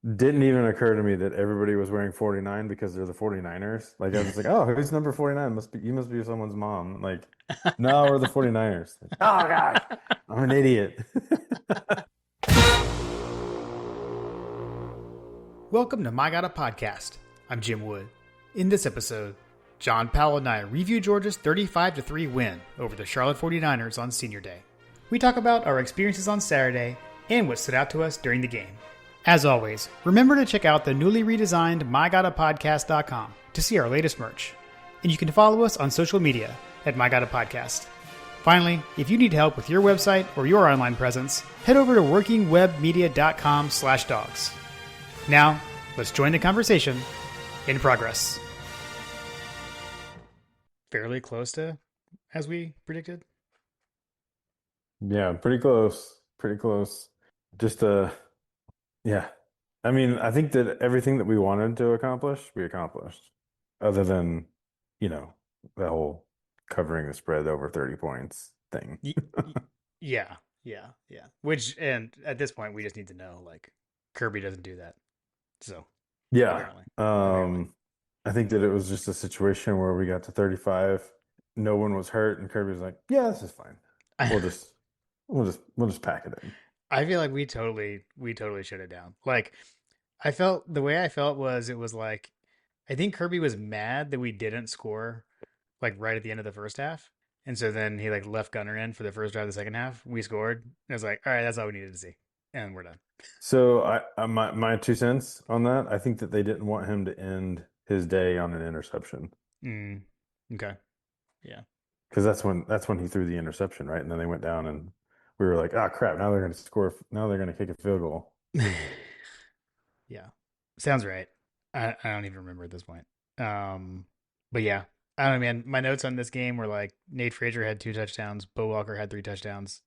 didn't even occur to me that everybody was wearing 49 because they're the 49ers. Like I was just like, oh, who's number 49? Must be you must be someone's mom. Like, no, we're the 49ers. Like, oh gosh, I'm an idiot. Welcome to My God a Podcast. I'm Jim Wood. In this episode, John Powell and I review Georgia's 35-3 win over the Charlotte 49ers on Senior Day. We talk about our experiences on Saturday and what stood out to us during the game. As always, remember to check out the newly redesigned MyGottaPodcast.com to see our latest merch. And you can follow us on social media at MyGottaPodcast. Finally, if you need help with your website or your online presence, head over to workingwebmedia.com/dogs. Now, let's join the conversation in progress. Fairly close to as we predicted. Yeah, pretty close. Pretty close. Just yeah. I mean, I think that everything that we wanted to accomplish, we accomplished. Other than, you know, the whole covering the spread over 30 points thing. Y- y- yeah. Which, and at this point, we just need to know, like, Kirby doesn't do that. So, Yeah. apparently. Apparently. I think that it was just a situation where we got to 35, no one was hurt, and Kirby was like, "Yeah, this is fine. We'll just we'll just pack it in." I feel like we totally shut it down. Like, I felt, the way I felt was, it was like, I think Kirby was mad that we didn't score like right at the end of the first half. And so then he like left Gunner in for the first drive of the second half. We scored. I was like, all right, that's all we needed to see. And we're done. So my 2 cents on that, I think that they didn't want him to end his day on an interception Mm, okay. Yeah. because that's when he threw the interception, right? And then they went down and we were like, "Ah, crap, now they're going to score. Now they're going to kick a field goal." Yeah. Sounds right. I don't even remember at this point. Um, but yeah, I don't know, man. My notes on this game were like Nate Frazier had 2 touchdowns. Bo Walker had 3 touchdowns.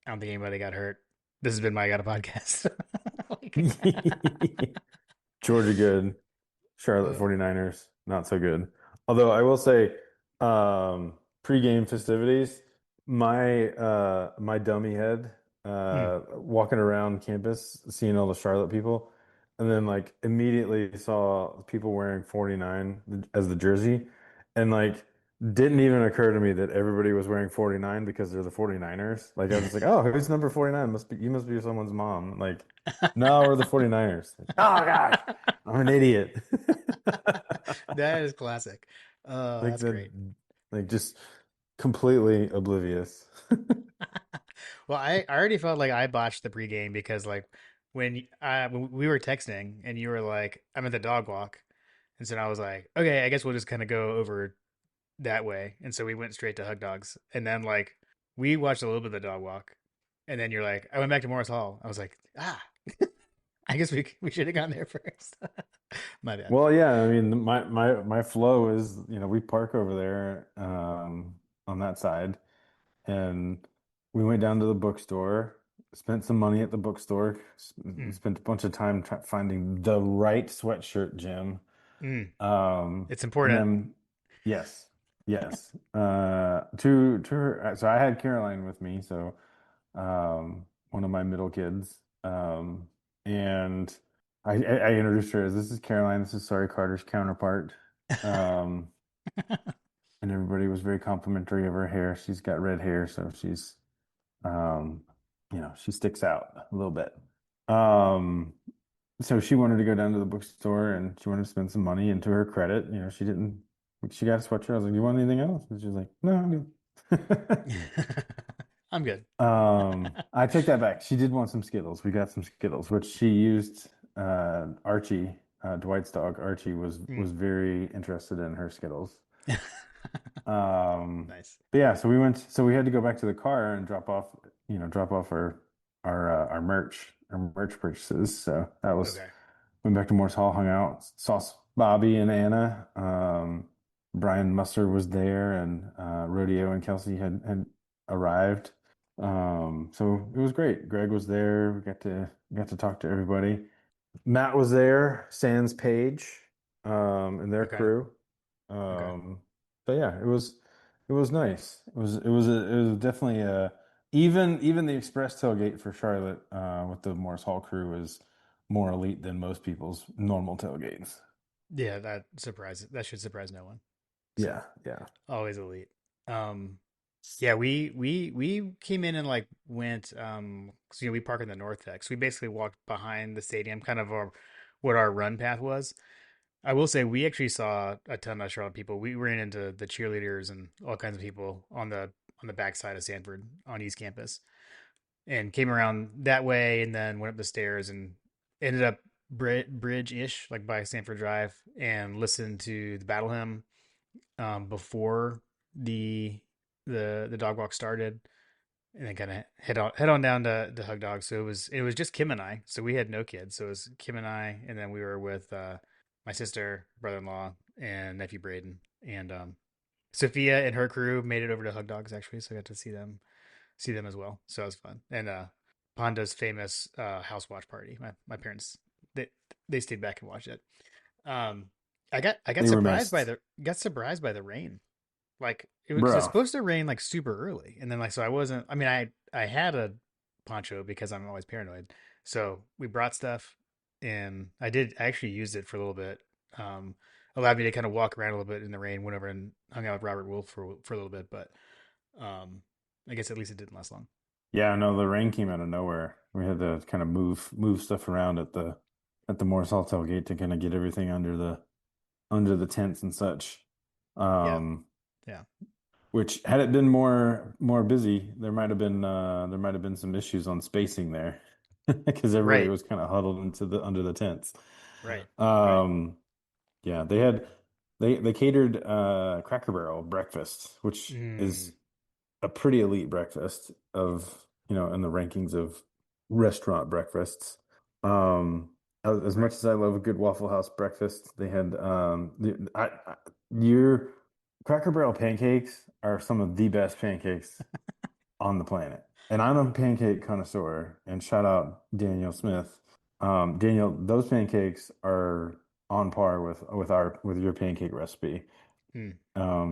I don't think anybody got hurt. This has been My God a Podcast. Like, Georgia good, Charlotte uh, 49ers not so good. Although I will say, pregame festivities, my dummy head mm, walking around campus, seeing all the Charlotte people, and then like immediately saw people wearing 49 as the jersey, and like didn't even occur to me that everybody was wearing 49 because they're the 49ers. Like I was just like, oh, who's number 49? Must be you must be someone's mom. Like, no, we're the 49ers. Like, oh gosh, I'm an idiot. that is classic. Oh, Like that's the great. like just completely oblivious. Well, I already felt like I botched the pregame because like when we were texting and you were like, I'm at the dog walk. And so I was like, okay, I guess we'll just kind of go over that way. And so we went straight to Hug Dogs. And then like we watched a little bit of the dog walk. And then you're like, I went back to Morris Hall. I was like, I guess we should have gone there first. My bad. Well, yeah, I mean my flow is, we park over there on that side and we went down to the bookstore, spent some money at the bookstore, Mm, spent a bunch of time finding the right sweatshirt, Jim. mm. It's And important. then yes, yes. To her, so I had Caroline with me, so one of my middle kids. And I introduced her as this is Caroline, this is Sorry Carter's counterpart. Um, and everybody was very complimentary of her hair. She's got red hair, so um, she sticks out a little bit. Um, so she wanted to go down to the bookstore and she wanted to spend some money. And to her credit, she got a sweatshirt. I was like, "You want anything else?" And she was like, "No, I'm good." I'm good. I take that back. She did want some Skittles. We got some Skittles, which she used. Archie, Dwight's dog, Archie was Mm. very interested in her Skittles. Um, Nice. but yeah, so we had to go back to the car and drop off our merch purchases. So that was Okay. went back to Morse Hall, hung out, saw Bobby and Anna. Brian Musser was there, and Rodeo and Kelsey had arrived. So it was great. Greg was there. We got to talk to everybody. Matt was there, Sans Page, and their Okay. crew. Okay. Um, but yeah, it was nice. It was definitely even the express tailgate for Charlotte with the Morris Hall crew is more elite than most people's normal tailgates. Yeah, that should surprise no one. So Yeah, yeah. always elite. Um, yeah, we came in and like went 'cause, we park in the north deck. So we basically walked behind the stadium, kind of what our run path was. I will say we actually saw a ton of Charlotte people. We ran into the cheerleaders and all kinds of people on the backside of Sanford on East Campus, and came around that way, and then went up the stairs and ended up bridge ish, like by Sanford Drive, and listened to the battle hymn before the the dog walk started, and then kind of head on down to Hug Dog. So it was just Kim and I. So we had no kids. So it was Kim and I, and then we were with my sister, brother in law, and nephew Braden, and Sophia and her crew made it over to Hug Dogs actually. So I got to see them as well. So it was fun. And Panda's famous house watch party. My parents they they stayed back and watched it. Um, I got They were surprised by missed, the rain. Like it was, 'cause it's bro. supposed to rain like super early, and then like so I wasn't. I mean, I had a poncho because I'm always paranoid. So we brought stuff, and I actually used it for a little bit. Um, allowed me to kind of walk around a little bit in the rain. Went over and hung out with Robert Wolf for a little bit, but um, I guess at least it didn't last long. Yeah, no, the rain came out of nowhere. We had to kind of move stuff around at the Morris Hall tailgate to kind of get everything under the tents and such. Yeah, Um, yeah, which had it been more busy, there might have been some issues on spacing there because everybody right, was kind of huddled into the under the tents. right, right. Um, yeah, they catered Cracker Barrel breakfast, which is Mm, a pretty elite breakfast in the rankings of restaurant breakfasts. Um, as much as I love a good Waffle House breakfast, they had your Cracker Barrel pancakes are some of the best pancakes on the planet. And I'm a pancake connoisseur, and shout out Daniel Smith. Daniel, those pancakes are on par with your pancake recipe. mm.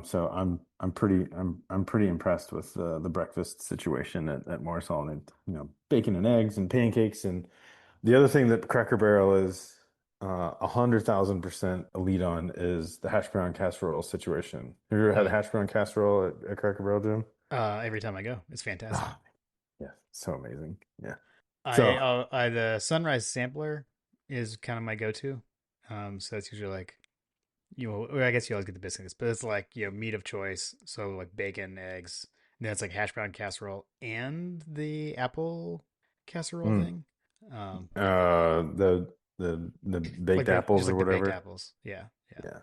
So I'm pretty impressed with the breakfast situation at Morris Hall, and bacon and eggs and pancakes. And the other thing that Cracker Barrel is 100,000% elite on is the hash brown casserole situation. Have you ever had Oh, a hash brown casserole at Cracker Barrel, Jim? every time I go, it's fantastic. Ah, yeah, so amazing. Yeah. I, So, uh, I the sunrise sampler is kind of my go-to. So that's usually like well, I guess you always get the biscuits, but it's like meat of choice. So like bacon, eggs, and then it's like hash brown casserole and the apple casserole mm, thing. Um, the like baked the just apples or like the baked whatever. apples. Yeah, yeah. Yeah.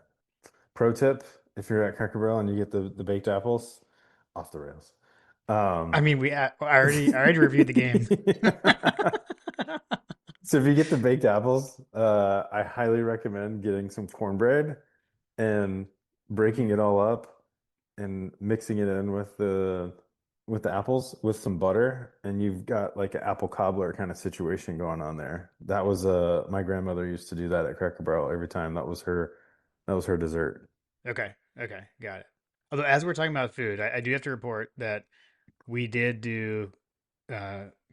Pro tip, if you're at Cracker Barrel and you get the baked apples, off the rails. I Um, mean, I already reviewed the game. so if you get the baked apples, I highly recommend getting some cornbread and breaking it all up and mixing it in with the apples with some butter, and you've got like an apple cobbler kind of situation going on there. That was my grandmother used to do that at Cracker Barrel every time. That was her dessert. Okay, okay, got it. Although, as we're talking about food, I do have to report that we did do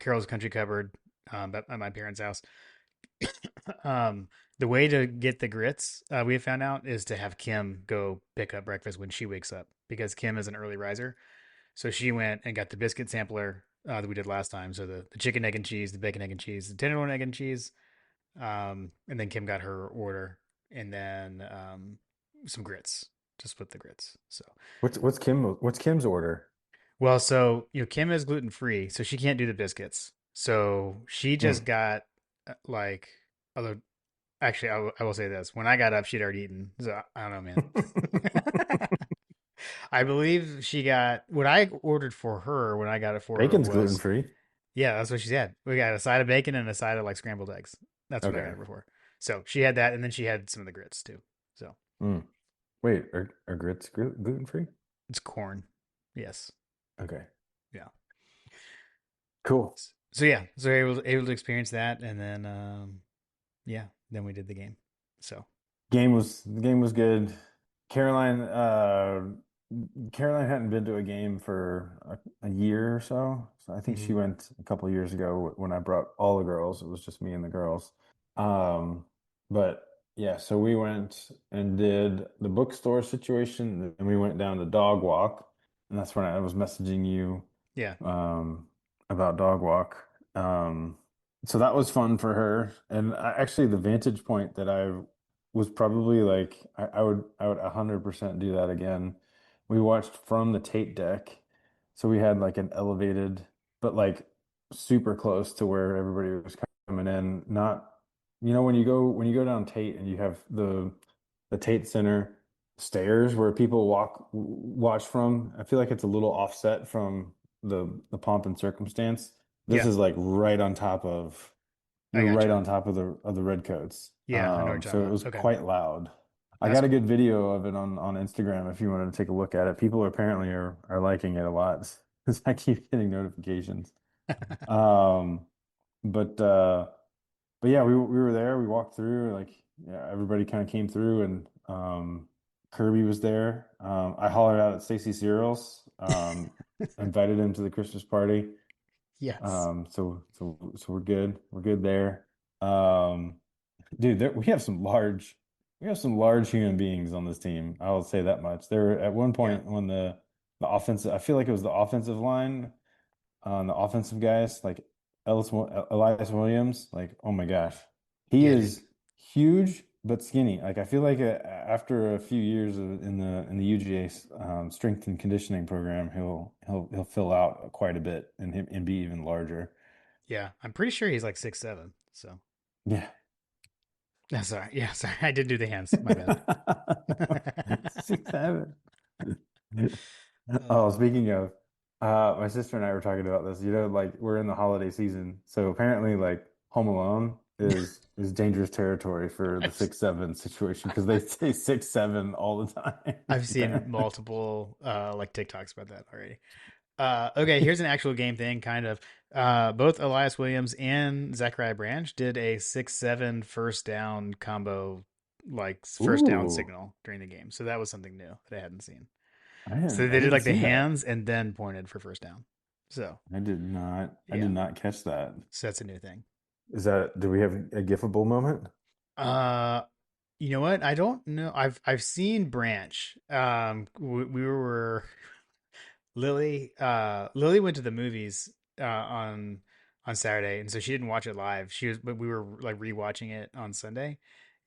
Carol's Country Cupboard at my parents' house. um, the way to get the grits, we have found out, is to have Kim go pick up breakfast when she wakes up because Kim is an early riser. So she went and got the biscuit sampler that we did last time. So the chicken, egg, and cheese, the bacon, egg, and cheese, the tenderloin, egg, and cheese. And then Kim got her order, and then some grits to split the grits. So, What's Kim's order? well, so Kim is gluten free, so she can't do the biscuits. So she just Mm. got like other. Actually, I will say this: when I got up, she'd already eaten. So I don't know, man. I believe she got what I ordered for her when I got it for her Bacon's gluten was free. yeah, that's what she had. We got a side of bacon and a side of like scrambled eggs. That's what I got Okay. her for. So she had that, and then she had some of the grits too. So Mm. Wait, are grits gluten free? it's corn. Yes. Okay. Yeah. Cool. So yeah, so able to experience that, and then yeah, then we did the game. So The game was good. Caroline uh Caroline hadn't been to a game for a year or so. So I think she mhm. went a couple of years ago when I brought all the girls. It was just me and the girls. Um, but yeah, so we went and did the bookstore situation, and we went down to dog walk, and that's when I was messaging you Yeah. um about dog walk. Um, so that was fun for her, and actually the vantage point that I was probably like I would 100% do that again. We watched from the Tate deck, so we had like an elevated, but like super close to where everybody was coming in. Not, when you go down Tate and you have the Tate Center stairs where people watch from. I feel like it's a little offset from the pomp and circumstance. This Yeah. is like right on top of I you're right gotcha. on top of the redcoats. Yeah. I know what you're So talking it about. was Okay. quite loud. I That's got a cool. good video of it on Instagram if you wanted to take a look at it. People apparently are liking it a lot because I keep getting notifications. Um, but yeah, we were there. We walked through, like, yeah, everybody kind of came through, and Kirby was there. I hollered out at Stacy Searles, invited him to the Christmas party. Yes. So we're good. We're good there. Um, dude, we have some large human beings on this team. I will say that much. There were at one Yeah. point when the offensive, I feel like it was the offensive line, the offensive guys, like Elias Williams, like, oh my gosh, he Yeah, dude. is huge but skinny. Like, I feel like after a few years in the UGA strength and conditioning program, he'll fill out quite a bit and be even larger. Yeah. I'm pretty sure he's like 6'7". So Yeah. that's all right. Yeah. Sorry. I did do the hands. My bad. 6'7". Oh, uh, speaking of, my sister and I were talking about this. Like, we're in the holiday season, so apparently, like, Home Alone is dangerous territory for the I've, 6'7" situation because they say 6'7" all the time I've seen there. multiple like TikToks about that already. Okay, here's an actual game thing, kind of. Both Elias Williams and Zachariah Branch did a 6-7 first down combo, like first down Ooh, signal during the game. So that was something new that I hadn't seen. I So didn't I they did didn't like the see that. hands and then pointed for first down. So I yeah, did not catch that. so that's a new thing. Do we have a gifable moment? Uh, you know what? I don't know. I've seen Branch. We were Lily went to the movies on Saturday, and so she didn't watch it live. But we were like rewatching it on Sunday,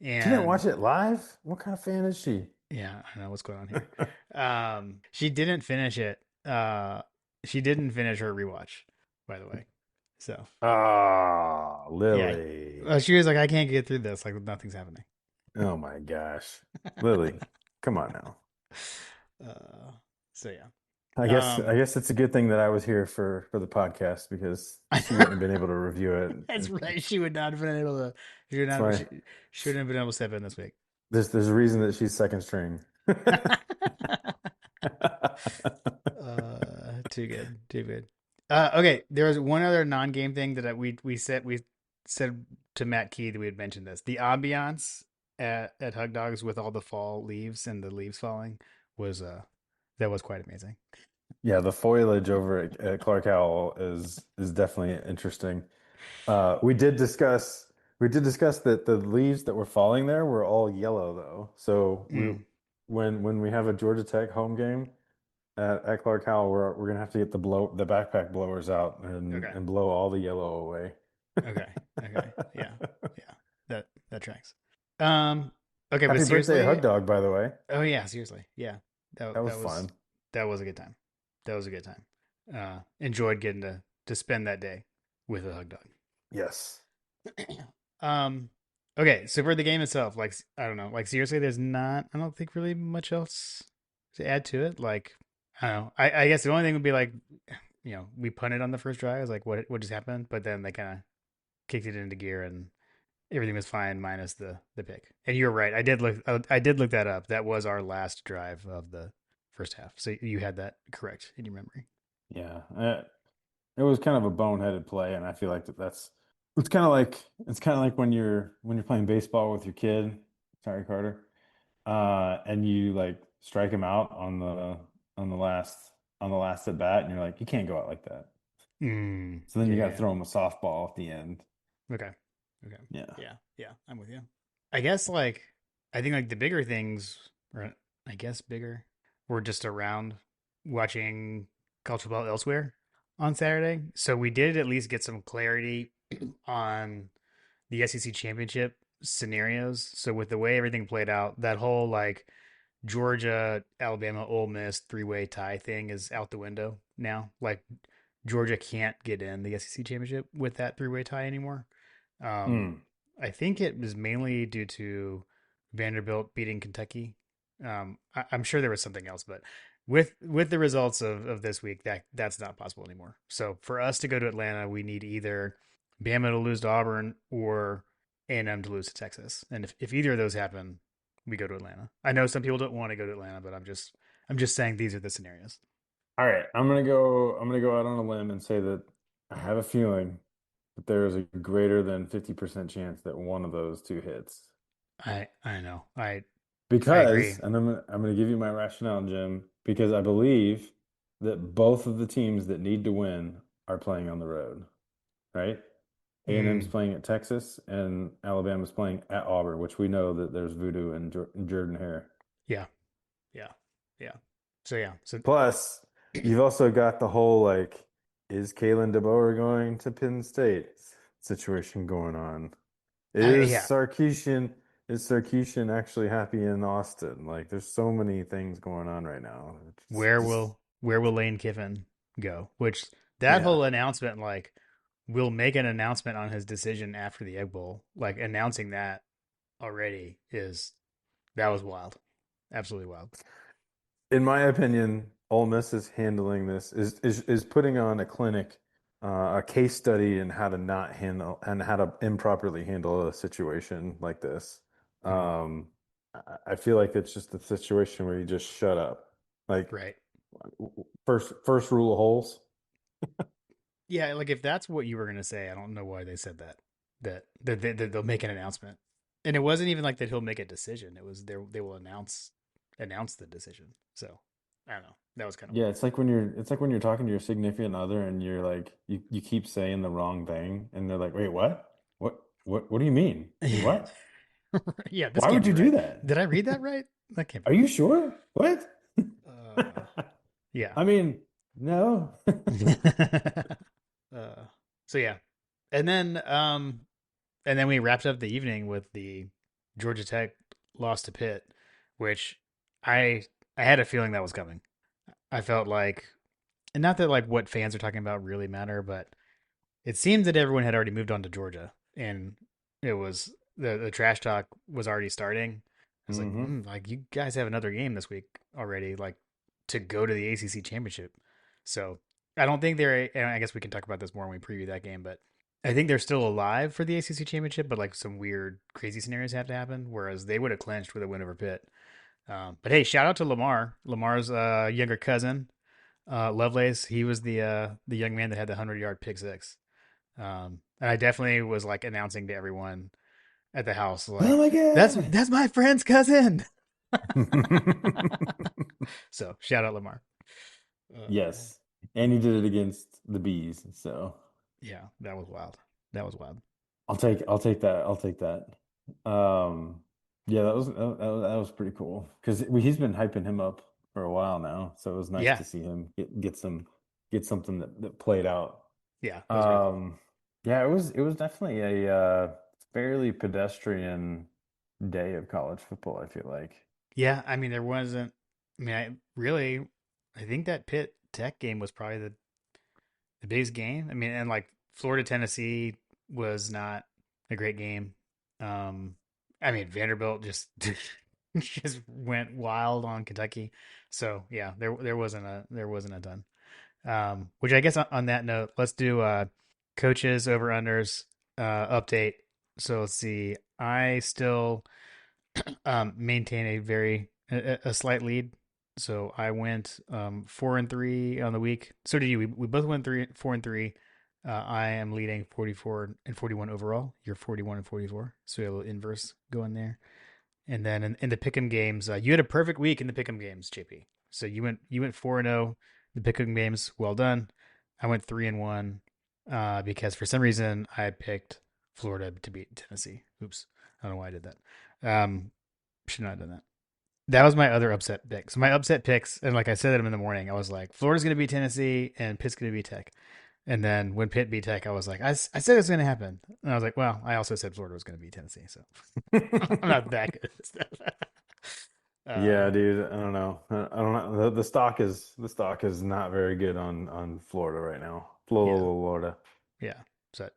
She didn't and watch it live? What kind of fan is she? yeah, I don't know what's going on here. She didn't finish it. She didn't finish her rewatch, by the way. So Ah, yeah, Lily. she was like, I can't get through this. Like nothing's happening. Oh my gosh. Lily, come on now. uh, so yeah. I guess it's a good thing that I was here for the podcast because she wouldn't have been able to review That's it. right. She would not have been able to. She would That's not. why She wouldn't have been able to step in this week. there's a reason that she's second string. Too good. Too good. Okay, there was one other non-game thing that we said to Matt Key that we had mentioned this. The ambiance at Hug Dogs with all the fall leaves and the leaves falling was that was quite amazing. Yeah, the foliage over at Clark Howell is definitely interesting. We did discuss that the leaves that were falling there were all yellow though. So Mm, when we have a Georgia Tech home game at Clark Howell, we're gonna have to get the backpack blowers out okay. and blow all the yellow away. Okay. Okay. Yeah. Yeah. That tracks. Um. Okay, but Happy birthday, seriously. Hug Dog, by the way. Oh yeah. Seriously. Yeah. That was That was fun. that was a good time. That was a good time. Enjoyed getting to spend that day with a hug dog. Yes. um. Okay, so for the game itself, like I don't know, like seriously, there's not. I don't think really much else to add to it. Like I don't know. I guess the only thing would be like, we punted on the first drive. I was like, what just happened? But then they kind of kicked it into gear and everything was fine minus the pick. And you're right. I did look that up. That was our last drive of the first half. So you had that correct in your memory. Yeah. It was kind of a boneheaded play, and I feel like it's kind of like when you're playing baseball with your kid. Sorry, Carter. And you like strike him out on the last on the last at bat, and you're like, you can't go out like that. So then you Yeah, got to yeah. throw him a softball at the end. Okay. Okay. Yeah. Yeah. Yeah. I'm with you. I guess like I think like the bigger things, or I guess bigger, were just around watching college football elsewhere on Saturday. So we did at least get some clarity on the SEC championship scenarios. So with the way everything played out, that whole like Georgia, Alabama, Ole Miss three-way tie thing is out the window now. Like Georgia can't get in the SEC championship with that three-way tie anymore. Um, Mm. I think it was mainly due to Vanderbilt beating Kentucky. I'm sure there was something else, but with the results of this week, that's not possible anymore. So for us to go to Atlanta, we need either Bama to lose to Auburn or A&M to lose to Texas. And if either of those happen, we go to Atlanta. I know some people don't want to go to Atlanta, but I'm just saying these are the scenarios. All right, I'm gonna go out on a limb and say that I have a feeling that there is a greater than 50% chance that one of those two hits. I know. I agree. Because, and I'm gonna give you my rationale, Jim, because I believe that both of the teams that need to win are playing on the road, right? A&M's Mm, playing at Texas and Alabama's playing at Auburn, which we know that there's voodoo and Jordan Hare. yeah, yeah, yeah. So yeah, so Plus, you've also got the whole like, is Kalen DeBoer going to Penn State situation going on? Is yeah. Sarkeesian is Sarkeesian actually happy in Austin? Like, there's so many things going on right now. It's just Where will Lane Kiffin go? Which that yeah. whole announcement, like, will make an announcement on his decision after the Egg Bowl. Like announcing that already is that was wild, absolutely wild. In my opinion, Ole Miss is handling this is putting on a clinic, a case study in how to not handle and how to improperly handle a situation like this. Mm, I feel like it's just a situation where you just shut up. Like right. first rule of holes. Yeah, like if that's what you were gonna say, I don't know why they said that. That they'll make an announcement, and it wasn't even like that he'll make a decision. It was they will announce the decision. So I don't know. That was kind of Yeah, weird. it's like when you're talking to your significant other and you're like you keep saying the wrong thing and they're like, "Wait, what? What do you mean? Yeah, What? yeah. This Why can't would be you do right. that?" Did I read that right? That can't be Are you right. sure? What? Uh, yeah. I mean, no. uh, so yeah, and then we wrapped up the evening with the Georgia Tech loss to Pitt, which I I had a feeling that was coming. I felt like, and not that like what fans are talking about really matter, but it seemed that everyone had already moved on to Georgia, and it was the trash talk was already starting. I was like, hmm like you guys have another game this week already, like to go to the ACC championship. So I don't think they're. And I guess we can talk about this more when we preview that game, but I think they're still alive for the ACC championship. But like some weird, crazy scenarios have to happen, whereas they would have clinched with a win over Pitt. But hey, shout out to Lamar. Lamar's younger cousin, Lovelace. He was the young man that had the 100-yard pick six. And I definitely was like announcing to everyone at the house, Oh like, my that's God. that's my friend's cousin. So shout out Lamar. Uh, Yes. And he did it against the bees, so yeah, that was wild. That was wild. I'll take that. I'll take that. Um yeah, that was pretty cool because he's been hyping him up for a while now, so it was nice Yeah, to see him get something that played out. yeah, it was very cool. Um, yeah, it was definitely a fairly pedestrian day of college football, I feel like. Yeah, I mean there wasn't. I mean, I think that Pitt Tech game was probably the biggest game. I mean, and like Florida Tennessee was not a great game. Um, I mean Vanderbilt just just went wild on Kentucky. So yeah, there wasn't a ton. Which I guess on that note, let's do coaches over unders update. So let's see. I still maintain a slight lead. So I went 4-3 on the week. So did you. We both went 4-3. I am leading 44 and 41 overall. You're 41 and 44. So we have a little inverse going there. And then in the pick'em games, you had a perfect week in the pick'em games, JP. So you went 4-0 the pick'em games. Well done. I went 3-1 because for some reason I picked Florida to beat Tennessee. Oops, I don't know why I did that. Should not have done that. That was my other upset pick. So my upset picks, and like I said them in the morning, I was like, Florida's going to beat Tennessee and Pitt's going to beat Tech. And then when Pitt beat Tech, I was like, I said it's going to happen. And I was like, well, I also said Florida was going to beat Tennessee. So I'm not that good at stuff. Yeah, um, dude. I don't know. I don't know. The stock is not very good on Florida right now. yeah, Florida. yeah. So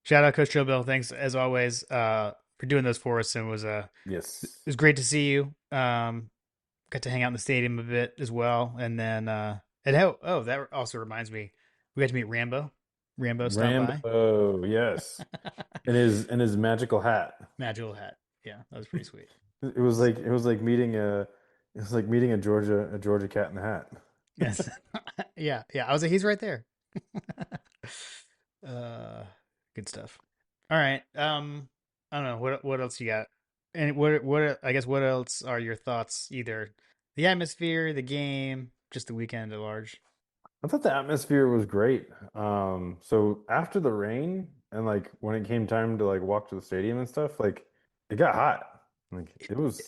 shout out Coach Bill. Thanks as always for doing those for us. And it Yes. was great to see you. Got to hang out in the stadium a bit as well. And then, that also reminds me, we got to meet Rambo. Rambo stopped by. Rambo, yes. In his magical hat. Magical hat. Yeah, that was pretty sweet. It was like meeting a Georgia cat in the hat. Yes. Yeah, yeah. I was like, he's right there. uh, Good stuff. All right. I don't know what else you got, and what I guess what else are your thoughts? Either the atmosphere, the game, just the weekend at large. I thought the atmosphere was great. So after the rain and like when it came time to like walk to the stadium and stuff, like it got hot. Like It, it it, was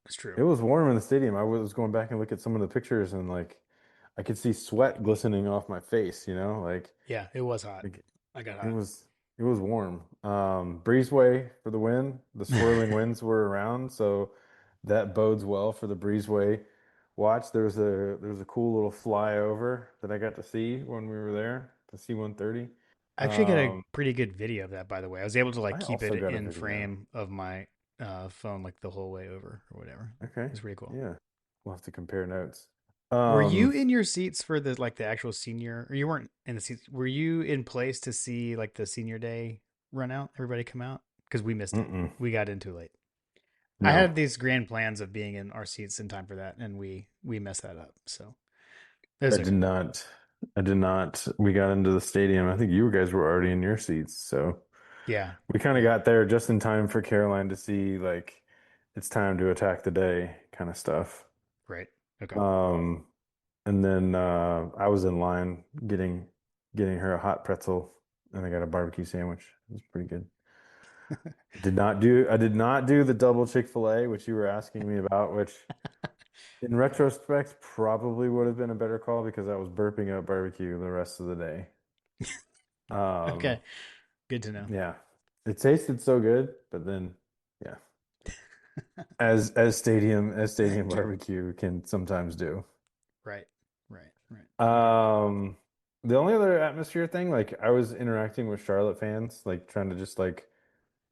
it's true. it was warm in the stadium. I was going back and look at some of the pictures and like I could see sweat glistening off my face, like Yeah, it was hot. like I got it hot. was it was warm. Breezeway for the win. The swirling winds were around, so that bodes well for the breezeway watch. There was a cool little flyover that I got to see when we were there, the C-130. I actually got a Um, pretty good video of that, by the way. I was able to like I keep also it got a in video. frame of my phone like the whole way over or whatever. Okay, It's pretty cool. yeah, we'll have to compare notes. Were you Um, in your seats for the actual senior, or you weren't in the seats? Were you in place to see like the senior day run out? Everybody come out because we missed it. mm-mm, We got in too late. I no, had these grand plans of being in our seats in time for that, and we messed that up. So I it's did okay. not. I did not. We got into the stadium. I think you guys were already in your seats, so. Yeah, We kind of yeah, got there just in time for Caroline to see like it's time to attack the day kind of stuff. right. Okay. Um, and then I was in line getting her a hot pretzel, and I got a barbecue sandwich. It was pretty good. I did not do the double Chick-fil-A, which you were asking me about, which in retrospect probably would have been a better call because I was burping up barbecue the rest of the day. Um, Okay. Good to know. yeah, it tasted so good, but then yeah. As stadium barbecue can sometimes do. Right. Right. Right. Um, the only other atmosphere thing, like I was interacting with Charlotte fans, like trying to just like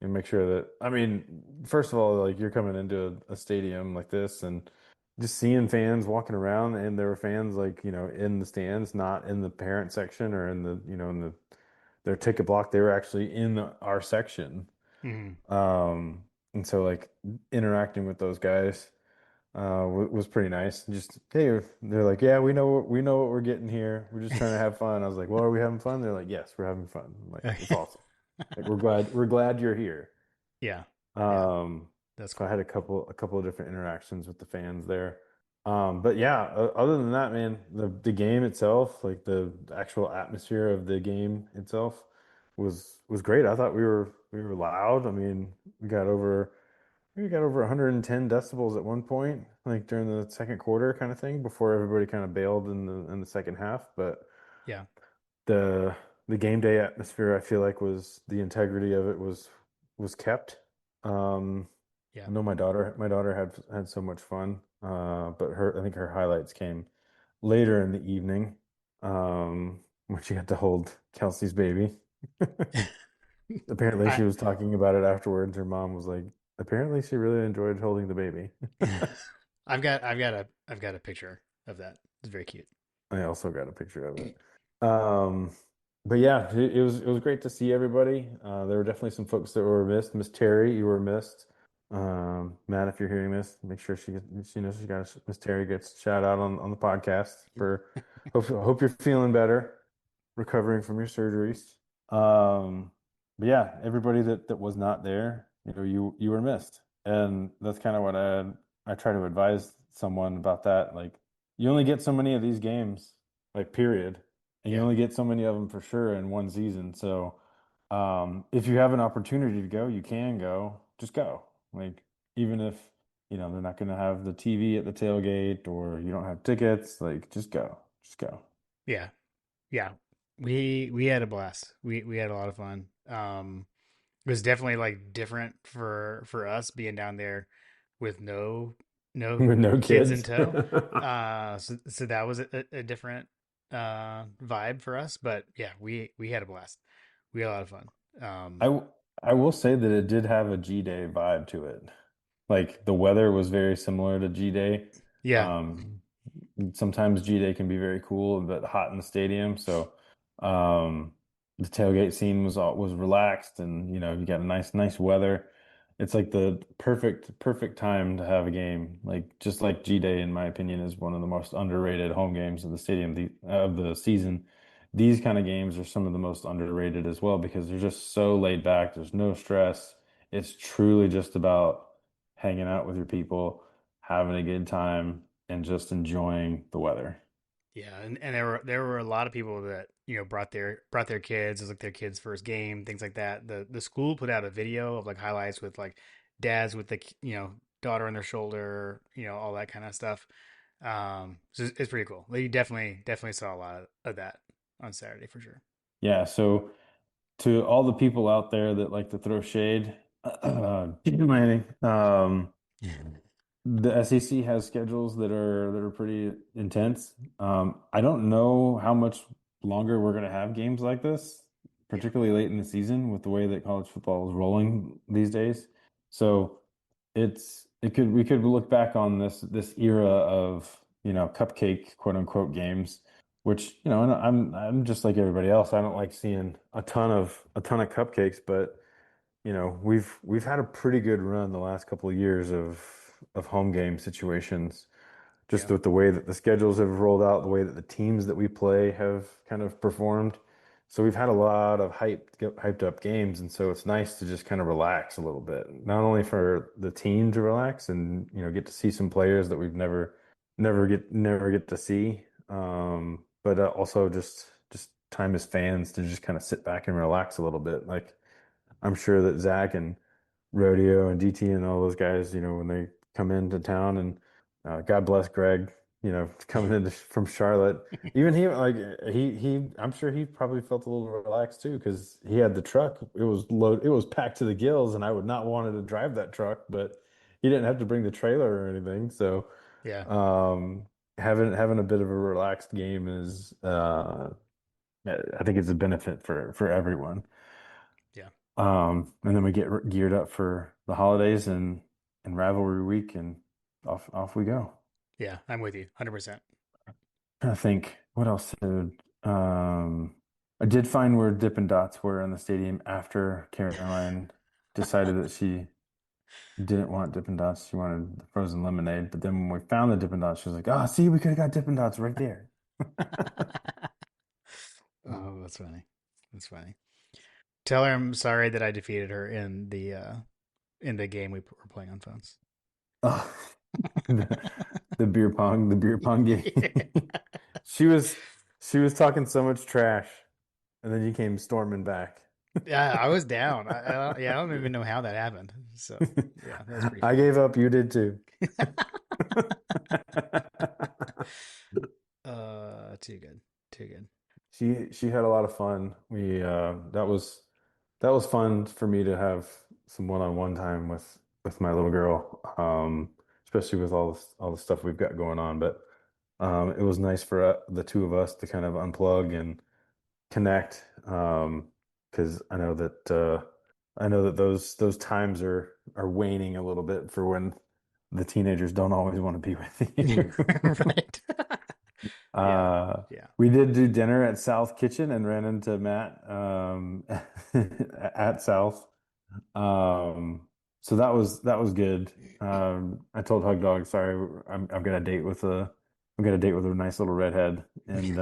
make sure that I mean, first of all, like you're coming into a stadium like this and just seeing fans walking around and there were fans like, in the stands, not in the parent section or in their ticket block. They were actually in our section. Mhm. Um, and so like interacting with those guys was pretty nice. Just hey, they're like, yeah, we know what we're getting here. We're just trying to have fun. I was like, well, are we having fun? They're like, yes, we're having fun. I'm like, it's Okay. awesome. Like we're glad you're here. Yeah. Yeah. Um, That's so I had cool. a couple of different interactions with the fans there. But yeah, other than that, man, the game itself, like the actual atmosphere of the game itself was great. I thought we were loud. I mean, we got over 110 decibels at one point, like during the second quarter kind of thing, before everybody kind of bailed in the second half. But Yeah. the the game day atmosphere, I feel like was the integrity of it was kept. Um, Yeah. I know my daughter had so much fun, but I think her highlights came later in the evening, when she got to hold Kelsey's baby. Apparently, I she was talking about it afterwards. Her mom was like, apparently, she really enjoyed holding the baby. I've got a picture of that. It's very cute. I also got a picture of it. But yeah, it was great to see everybody. There were definitely some folks that were missed. Miss Terry, you were missed. Matt, if you're hearing this, make sure she knows she got Miss Terry gets a shout out on the podcast for. Hope you're feeling better, recovering from your surgeries. Um, but yeah, everybody that was not there, you were missed, and that's kind of what I try to advise someone about that. Like, you only get so many of these games, like period, and you Yeah. only get so many of them for sure in one season. So If you have an opportunity to go, you can go. Just go. Like even if, they're not going to have the TV at the tailgate or you don't have tickets, like just go. Just go. Yeah, yeah. We had a blast. We had a lot of fun. It was definitely like different for us being down there with no With no kids in kids. tow. So that was a different vibe for us. But yeah, we had a blast. We had a lot of fun. I w- I will say that it did have a G-Day vibe to it. Like the weather was very similar to G-Day. Yeah, Um, Sometimes G-Day can be very cool but hot in the stadium. So um, the tailgate scene was relaxed, and you got a nice weather. It's like the perfect time to have a game. Like just like G-Day, in my opinion, is one of the most underrated home games of the stadium of the season. These kind of games are some of the most underrated as well because they're just so laid back. There's no stress. It's truly just about hanging out with your people, having a good time, and just enjoying the weather. yeah, and there were a lot of people that brought their kids. It was like their kids' first game, things like that. The school put out a video of like highlights with like dads with the daughter on their shoulder, all that kind of stuff. So it's pretty cool. You definitely saw a lot of that on Saturday for sure. Yeah, so to all the people out there that like to throw shade, keep in mind, the SEC has schedules that are pretty intense. I don't know how much longer we're going to have games like this, Yeah, particularly late in the season with the way that college football is rolling these days. So we could look back on this era of, cupcake quote unquote games, which, and I'm just like everybody else. I don't like seeing a ton of cupcakes, but we've had a pretty good run the last couple of years of home game situations, just yeah, with the way that the schedules have rolled out, the way that the teams that we play have kind of performed. So we've had a lot of hyped up games, and so it's nice to just kind of relax a little bit, not only for the team to relax and get to see some players that we've never get to see, but also just time as fans to just kind of sit back and relax a little bit. Like I'm sure that Zach and Rodeo and DT and all those guys, when they come into town, and God bless Greg, coming in from Charlotte. Even he, like I'm sure he probably felt a little relaxed too because he had the truck. It was packed to the gills, and I would not wanted to drive that truck, but he didn't have to bring the trailer or anything. So, yeah, um, having a bit of a relaxed game is, I think it's a benefit for everyone. yeah, And then we get geared up for the holidays and rivalry week, and off we go. yeah. I'm with you, 100%. I think what else did I did find where Dippin' Dots were in the stadium after Caroline decided that she didn't want Dippin' Dots. She wanted the frozen lemonade. But then when we found the Dippin' Dots, she was like, "Oh, see, we could have got Dippin' Dots right there." Oh, that's funny. That's funny. Tell her I'm sorry that I defeated her in the game we were playing on phones. Oh, the, the beer pong game. She was she was talking so much trash, and then you came storming back. Yeah, I was down. I don't even know how that happened. So yeah, that was pretty I funny. gave up, you did too. Too good, too good. She had a lot of fun. We that was fun for me to have some one-on-one time with my little girl, especially with all the stuff we've got going on. But it was nice for the two of us to kind of unplug and connect, because I know that those times are waning a little bit for when the teenagers don't always want to be with you. Right. Yeah, Uh, yeah, we did do dinner at South Kitchen and ran into Matt at South. Um, so that was good. I told Hug Dog, sorry, I'm gonna date with a nice little redhead, and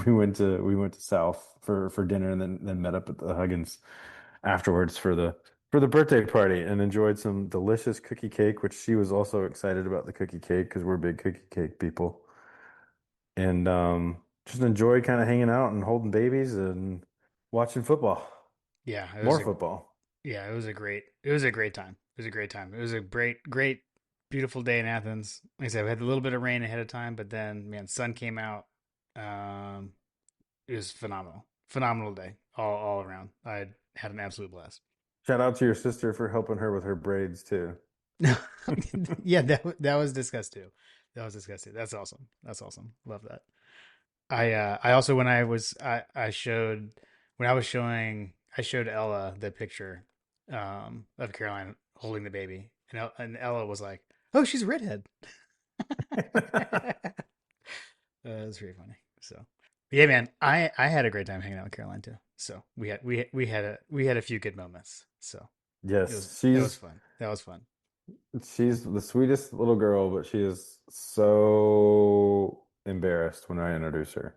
we went to South for dinner, and then met up at the Huggins afterwards for the birthday party, and enjoyed some delicious cookie cake, which she was also excited about the cookie cake because we're big cookie cake people, and just enjoyed kind of hanging out and holding babies, and watching football, Yeah, more football. it was a great time. It was a great time. It was a great, beautiful day in Athens. Like I said, we had a little bit of rain ahead of time, but then man, sun came out. Um, it was phenomenal, phenomenal day all around. I had an absolute blast. Shout out to your sister for helping her with her braids too. Yeah, that was discussed too. That was discussed too. That's awesome. That's awesome. Love that. I also when I showed when I was showing I showed Ella the picture of Caroline holding the baby, and Ella was like, "Oh, she's a redhead." It's very funny. So, yeah, man, I had a great time hanging out with Caroline too. So we had a few good moments. So Yes, that was fun. That was fun. she's the sweetest little girl, but she is so embarrassed when I introduce her.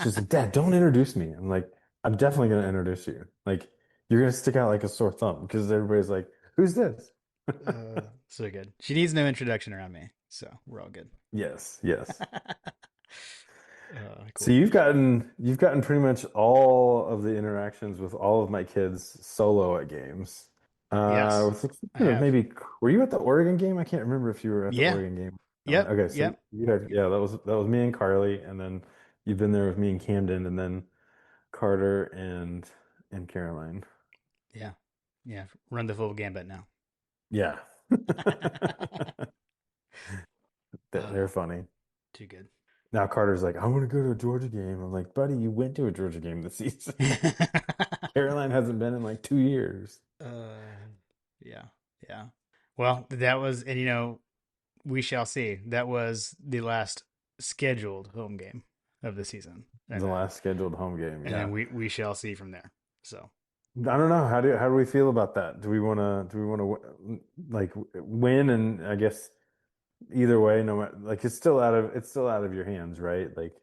She's like, Dad, don't introduce me. I'm like, I'm definitely gonna introduce you. Like, you're gonna stick out like a sore thumb because everybody's like, who's this? So good. She needs no introduction around me. So we're all good. Yes, yes. So Cool. you've gotten pretty much all of the interactions with all of my kids solo at games. I Yes, was I thinking of have. maybe were you at the Oregon game? I can't remember if you were at the Yeah. Oregon game. Yep. Okay, so Yep. you had yeah, that was me and Carly, and then you've been there with me and Camden, and then Carter and Caroline. Yeah. Yeah. Run the full gambit now. Yeah. They're Oh, funny. too good. Now Carter's like, I want to go to a Georgia game. I'm like, buddy, you went to a Georgia game this season. Caroline hasn't been in like 2 years. Yeah. Yeah. Well, that was, and we shall see. That was the last scheduled home game of the season, The last scheduled home game. and then Yeah. we shall see from there. So I don't know. How do we feel about that? Do we want to like win? And I guess either way, no matter like it's still out of your hands, right? Like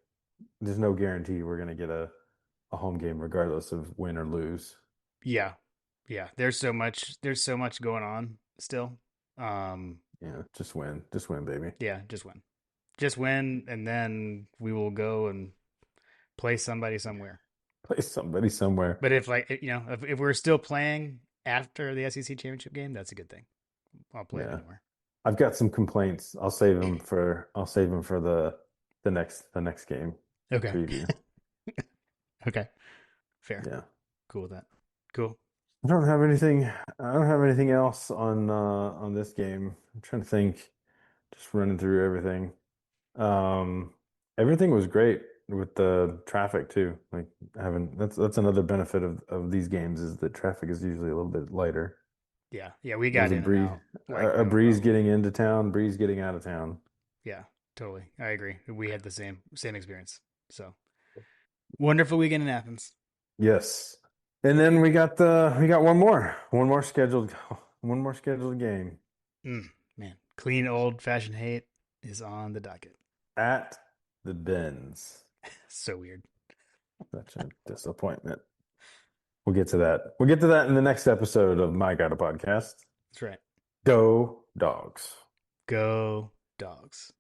there's no guarantee we're gonna get a home game regardless of win or lose. yeah, yeah. There's so much going on still. Um, Yeah, just win, baby. yeah, just win, and then we will go and play somebody somewhere. Play somebody somewhere. But if like if we're still playing after the SEC championship game, that's a good thing. I'll play them Yeah, anywhere. I've got some complaints. I'll save them for the next game, the Okay. preview. Okay. Fair. Yeah. Cool with that. Cool. I don't have anything else on this game. I'm trying to think, just running through everything. Um, everything was great with the traffic too. Like having that's another benefit of these games is that traffic is usually a little bit lighter. Yeah. Yeah. We It was got in and out like a no breeze problem. getting into town, breeze getting out of town. Yeah. Totally. I agree. We had the same experience. So wonderful weekend in Athens. Yes. And then we got one more scheduled game Man, clean old fashioned hate is on the docket. at the Benz. So weird. Such a disappointment. We'll get to that. We'll get to that in the next episode of My God a Podcast. That's right. Go Dogs. Go dogs.